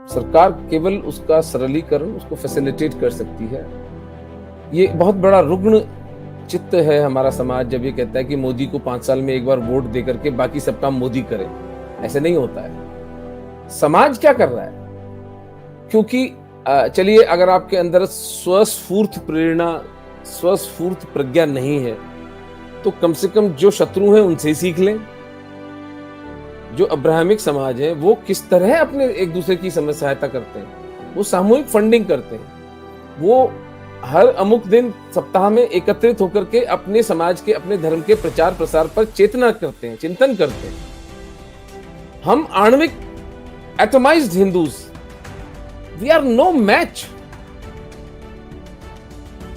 सरकार केवल उसका सरलीकरण, उसको फैसिलिटेट कर सकती है। ये बहुत बड़ा रुग्ण चित्त है हमारा समाज जब ये कहता है कि मोदी को 5 साल में एक बार वोट दे करके बाकी सब काम मोदी करे। ऐसे नहीं होता है। समाज क्या कर रहा है? क्योंकि चलिए, अगर आपके अंदर स्वस्फूर्त प्रेरणा, स्वस्फूर्त प्रज्ञा नहीं है, तो कम से कम जो शत्रु हैं उनसे ही सीख लें। जो अब्राहमिक समाज है वो किस तरह अपने एक दूसरे की सहायता करते हैं। वो सामूहिक फंडिंग करते हैं। वो हर अमुक दिन सप्ताह में एकत्रित होकर के अपने समाज के, अपने धर्म के प्रचार प्रसार पर चेतना करते हैं, चिंतन करते हैं। हम आणविक atomized Hindus, we are no match,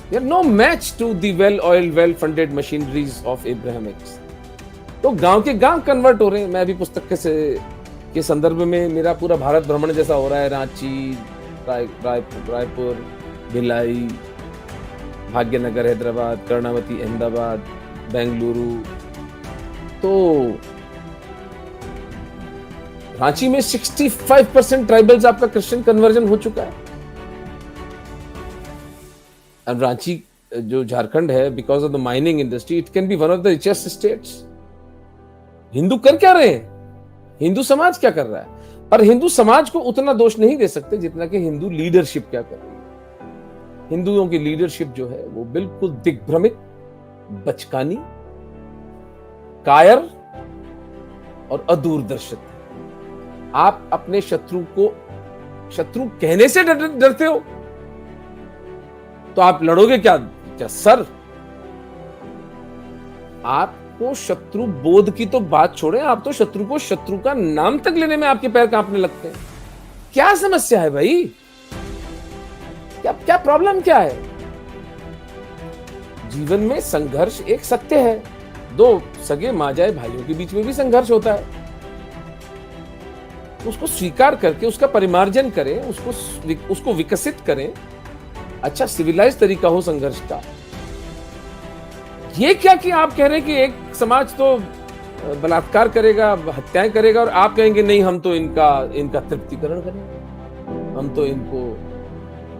we are no match to the well oiled, well funded machineries of Abrahamics. तो गांव के गांव कन्वर्ट हो रहे हैं। मैं अभी पुस्तक के संदर्भ में मेरा पूरा भारत भ्रमण जैसा हो रहा है। रांची, रायपुर, भिलाई, भाग्यनगर हैदराबाद, कर्णावती अहमदाबाद, बेंगलुरु। तो रांची में 65% ट्राइबल्स आपका क्रिश्चियन कन्वर्जन हो चुका है। और रांची जो झारखंड है, because of the mining industry, it can be one of the richest states. Hindu कर क्या रहे हैं? हिंदू समाज क्या कर रहा है? और हिंदू समाज को उतना दोष नहीं दे सकते जितना कि हिंदू लीडरशिप क्या कर रही है। हिंदुओं की लीडरशिप जो है वो बिल्कुल दिग्भ्रमित, बचकानी, कायर और अदूरदर्शित है। आप अपने शत्रु को शत्रु कहने से डरते हो, तो आप लड़ोगे क्या सर? आपको शत्रु बोध की तो बात छोड़े, आप तो शत्रु को शत्रु का नाम तक लेने में आपके पैर कांपने लगते हैं। क्या समस्या है भाई? क्या प्रॉब्लम क्या है? जीवन में संघर्ष एक सत्य है। दो सगे माजाए भाइयों के बीच में भी संघर्ष होता है। उसको स्वीकार करके उसका परिमार्जन करें, उसको विकसित करें। अच्छा सिविलाइज तरीका हो संघर्ष का। ये क्या कि आप कह रहे हैं कि एक समाज तो बलात्कार करेगा, हत्याएं करेगा, और आप कहेंगे नहीं हम तो इनका तृप्तिकरण करेंगे, हम तो इनको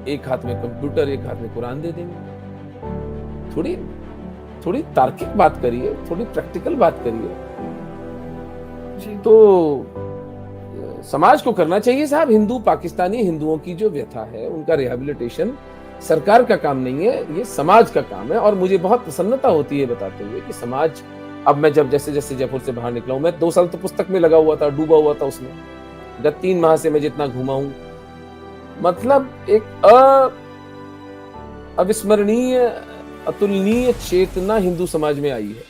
एक हाथ में कंप्यूटर एक हाथ में कुरान दे देंगे। थोड़ी तार्किक बात करिए, थोड़ी प्रैक्टिकल बात करिए। तो समाज को करना चाहिए साहब। हिंदू पाकिस्तानी हिंदुओं की जो व्यथा है, उनका रिहैबिलिटेशन सरकार का काम नहीं है, ये समाज का काम है। और मुझे बहुत प्रसन्नता होती है बताते हुए कि समाज, अब मैं जब जैसे जैसे जयपुर से बाहर निकला हूं, मैं 2 साल तो पुस्तक में लगा हुआ था, डूबा हुआ था उसमें। गत 3 माह से मैं जितना घूमा हूं, मतलब एक अविस्मरणीय, अतुलनीय चेतना हिंदू समाज में आई है।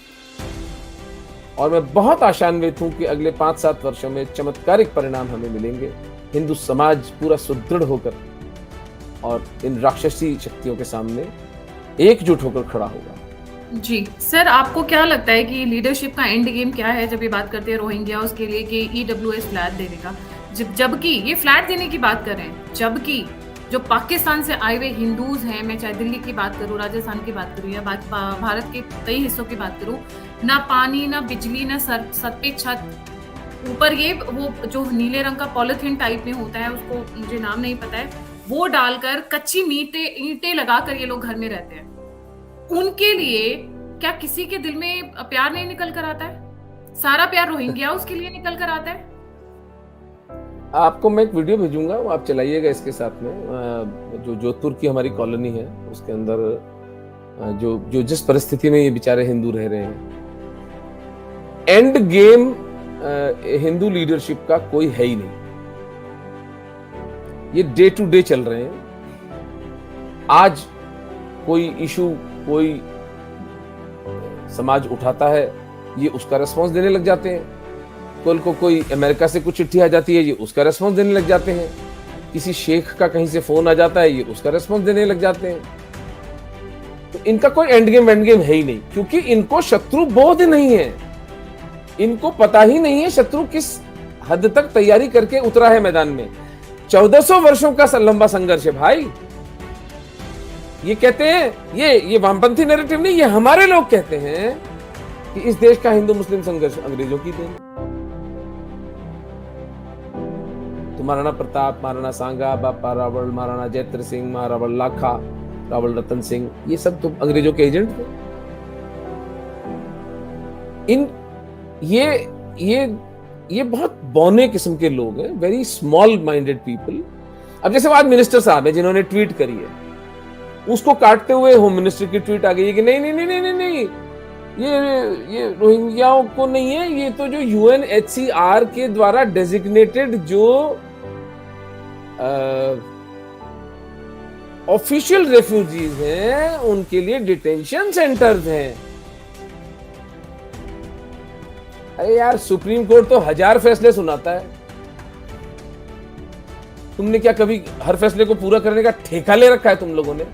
और मैं बहुत आशान्वित हूं कि अगले 5-7 वर्षों में चमत्कारिक परिणाम हमें मिलेंगे। हिंदू समाज पूरा सुदृढ़ होकर और इन राक्षसी शक्तियों के सामने एकजुट होकर खड़ा होगा। जी सर, आपको क्या लगता है कि लीडरशिप का एंड गेम क्या है जब ये बात करते हैं रोहिंग्या उसके लिए कि EWS फ्लैट देने का, जबकि ये फ्लैट देने की बात कर रहे हैं, जबकि जो पाकिस्तान से आए हुए हिंदूज हैं, मैं चाहे दिल्ली की बात करूं, राजस्थान की बात करूं या भारत के कई हिस्सों की बात करूं, ना पानी, ना बिजली, ना सर पे छत, ऊपर ये वो जो नीले रंग का पॉलिथीन टाइप में होता है, उसको मुझे नाम नहीं पता है, वो डालकर कच्ची ईंटें लगाकर ये लोग घर में रहते हैं। उनके लिए क्या किसी के दिल में प्यार नहीं निकल कर आता है? सारा प्यार रोहिंग्या उसके लिए निकल कर आता है। आपको मैं एक वीडियो भेजूंगा, वो आप चलाइएगा इसके साथ में। जो जोधपुर की हमारी कॉलोनी है उसके अंदर जो जिस परिस्थिति में ये बेचारे हिंदू रह रहे हैं, एंड गेम हिंदू लीडरशिप का कोई है ही नहीं। ये डे टू डे चल रहे हैं। आज कोई इशू कोई समाज उठाता है, ये उसका रेस्पॉन्स देने लग जाते हैं। कल को कोई अमेरिका से कुछ चिट्ठी आ जाती है, ये उसका रेस्पॉन्स देने लग जाते हैं। किसी शेख का कहीं से फोन आ जाता है, ये उसका रेस्पॉन्स देने लग जाते हैं। तो इनका कोई एंड गेम है ही नहीं, क्योंकि इनको शत्रु बोध नहीं है। इनको पता ही नहीं है शत्रु किस हद तक तैयारी करके उतरा है मैदान में। 1400 वर्षों का लंबा संघर्ष है भाई। ये कहते हैं, ये वामपंथी नैरेटिव नहीं, ये हमारे लोग कहते हैं कि इस देश का हिंदू मुस्लिम संघर्ष अंग्रेजों की देन। तो महाराणा प्रताप, महाराणा सांगा, बापा रावल, महाराणा जयत्र सिंह, महारावल लाखा, रावल रतन सिंह, ये सब तो अंग्रेजों के एजेंट थे। इन ये बहुत बौने किस्म के लोग हैं, वेरी स्मॉल माइंडेड पीपल। अब जैसे आज मिनिस्टर साहब है जिन्होंने ट्वीट करी है, उसको काटते हुए होम मिनिस्टर की ट्वीट आ गई है कि नहीं नहीं नहीं नहीं नहीं, नहीं ये रोहिंग्याओं को नहीं है, ये तो जो यूएनएचसीआर के द्वारा डेजिग्नेटेड जो ऑफिशियल रेफ्यूजीज हैं उनके लिए डिटेंशन सेंटर्स हैं। अरे यार, सुप्रीम कोर्ट तो 1000 फैसले सुनाता है, तुमने क्या कभी हर फैसले को पूरा करने का ठेका ले रखा है तुम लोगों ने?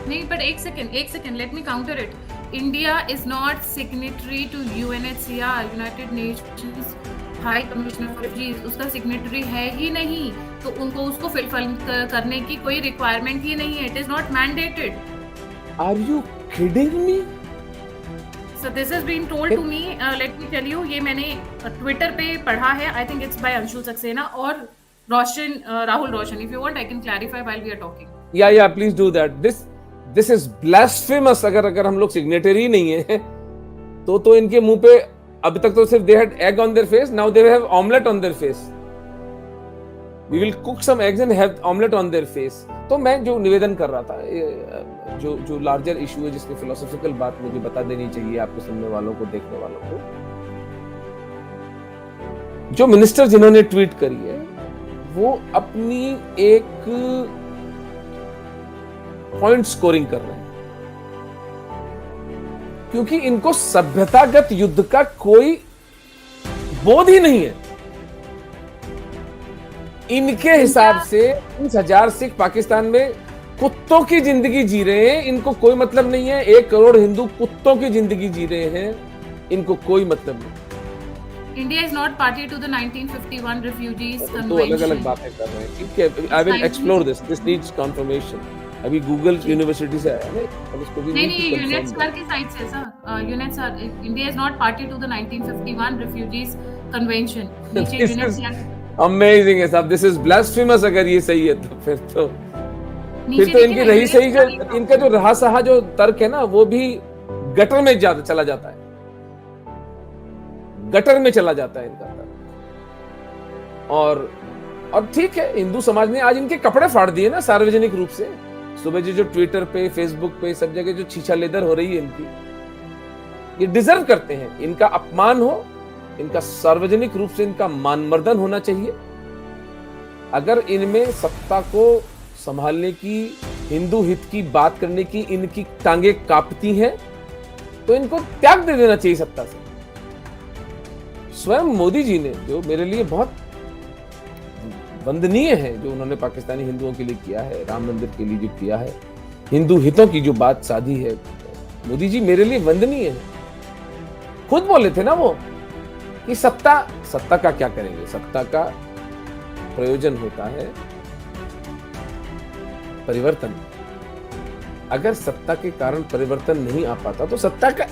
नहीं, बट एक second, let me counter it. India is not signatory to UNHCR, United Nations High Commissioner for refugees, उसका सिग्नेटरी है ही नहीं, तो उनको उसको फिलफिल करने की कोई रिक्वायरमेंट ही नहीं है। It is not mandated. Are you kidding me? So this has been told to me. Let me tell you, ये मैंने ट्विटर पे पढ़ा है। I think it's by Anshul Saxena और राहुल रोशन। If you want, I can clarify while we are talking. Yeah, please do that. This is blasphemous. अगर हम लोग signatory नहीं है तो इनके मुंह पे अभी तक तो सिर्फ they had egg on their face, now they have omelette on their face. We will cook some eggs and have omelette on their face. तो मैं जो निवेदन कर रहा था, जो लार्जर इशू है, जिसकी फिलोसॉफिकल बात मुझे बता देनी चाहिए आपको, सुनने वालों को, देखने वालों को। जो मिनिस्टर जिन्होंने ट्वीट करी है वो अपनी एक पॉइंट स्कोरिंग कर रहे हैं, क्योंकि इनको सभ्यतागत युद्ध का कोई बोध ही नहीं है। इनके हिसाब से 30,000 सिख पाकिस्तान में कुत्तों की जिंदगी जी रहे हैं, इनको कोई मतलब नहीं है। 1 करोड़ हिंदू कुत्तों की जिंदगी जी रहे हैं, इनको कोई मतलब नहीं। India is not party to the 1951 refugees तो convention. अलग-अलग बातें कर रहे हैं, ठीक है। I will explore this. This needs confirmation. अभी गूगल यूनिवर्सिटी से आया है, अब इसको भी नहीं, यूएनएचसीआर की साइट से sir. UNHCR, India is not party to the 1951 refugees convention. नीचे यूएनएचसीआर अमेजिंग है साहब, दिस इज ब्लास्फेमस। अगर ये सही है तो फिर तो इनकी रही सही जो इनका जो रहा सहा जो तर्क है ना, वो भी गटर में चला जाता है, गटर में चला जाता है इनका तर्क। और ठीक है, हिंदू समाज ने आज इनके कपड़े फाड़ दिए ना सार्वजनिक रूप से। सुबह जो ट्विटर पे, फेसबुक पे, सब जगह जो छीछा लेदर हो रही है इनकी, ये डिजर्व करते हैं, इनका अपमान हो, इनका सार्वजनिक रूप से इनका मानमर्दन होना चाहिए। अगर इनमें सत्ता को संभालने की, हिंदू हित की बात करने की इनकी टांगे कांपती हैं, तो इनको त्याग दे देना चाहिए सत्ता से। स्वयं मोदी जी ने, जो मेरे लिए बहुत वंदनीय है, जो उन्होंने पाकिस्तानी हिंदुओं के लिए किया है, राम मंदिर के लिए जो किया है, हिंदू हितों की जो बात साधी है, मोदी जी मेरे लिए वंदनीय है। खुद बोले थे ना वो कि सत्ता का क्या करेंगे, सत्ता का प्रयोजन होता है परिवर्तन। अगर सत्ता के कारण परिवर्तन नहीं आ पाता तो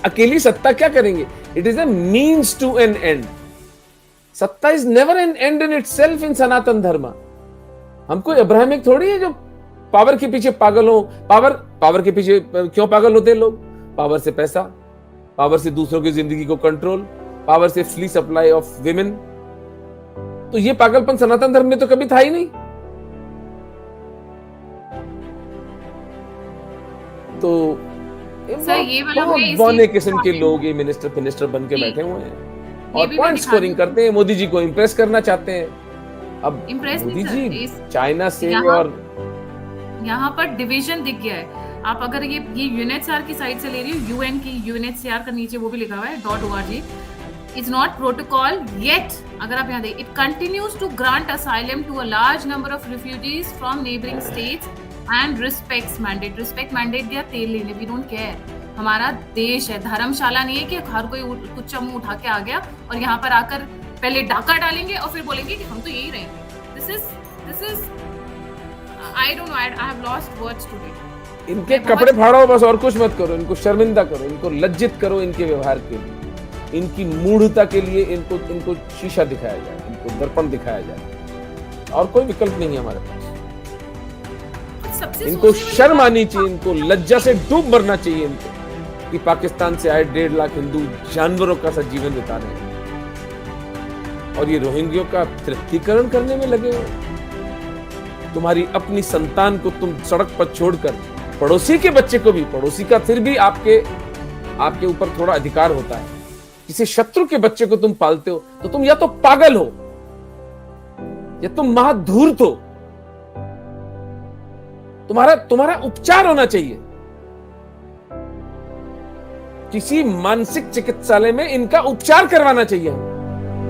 अकेली सत्ता क्या करेंगे? It is a means to an end. Satta is never an end in itself in Sanatan Dharma. हम कोई अब्राहमिक थोड़ी है जो पावर के पीछे पागल हो। पावर के पीछे क्यों पागल होते हैं लोग? पावर से पैसा, पावर से दूसरों की जिंदगी को कंट्रोल, पावर से फ्री सप्लाई ऑफ विमेन। तो ये पागलपन सनातन धर्म में तो कभी था ही नहीं। तो ये वाला बौने किस्म के लोग ये मिनिस्टर बन के बैठे हुए हैं और पॉइंट स्कोरिंग करते हैं, मोदी जी को इंप्रेस करना चाहते हैं। अब मोदी जी चाइना से और यहाँ पर डिवीजन दिख गया है। आप अगर ये यूएनएचसीआर की साइट से ले रही हो, यूएन की यूएनएचसीआर का नीचे वो भी लिखा हुआ है .org, is not protocol yet, अगर आप यहाँ देखें, it continues to grant asylum to a large number of refugees from neighboring states and respects mandate. Respect mandate दिया तेल लेने, we don't care। हमारा देश है, धर्मशाला नहीं है कि हर कोई कुछ मुंह उठा के आ गया और यहाँ पर आकर पहले डाका डालेंगे और फिर बोलेंगे कि हम तो यही रहेंगे। This is I don't know, I have lost words today। इनके कपड़े फाड़ो बस, और कुछ मत करो, इनको शर्मिंदा करो, इनको लज्जित करो इनके व्यवहार के लिए। इनकी मूढ़ता के लिए इनको इनको शीशा दिखाया जाए, इनको दर्पण दिखाया जाए, और कोई विकल्प नहीं है हमारे पास। सबसे इनको सोचने वाली शर्म बात- आनी चाहिए, इनको लज्जा से डूब मरना चाहिए इनको कि पाकिस्तान से आए 1.5 लाख हिंदू जानवरों का सा जीवन बिता रहे हैं और ये रोहिंग्यों का तृप्तिकरण करने में लगे हो। तुम्हारी अपनी संतान को तुम सड़क पर छोड़कर पड़ोसी के बच्चे को भी, पड़ोसी का फिर भी आपके ऊपर थोड़ा अधिकार होता है, किसी शत्रु के बच्चे को तुम पालते हो तो तुम या तो पागल हो या तुम महाधूर्त हो। तुम्हारा उपचार होना चाहिए, किसी मानसिक चिकित्सालय में इनका उपचार करवाना चाहिए।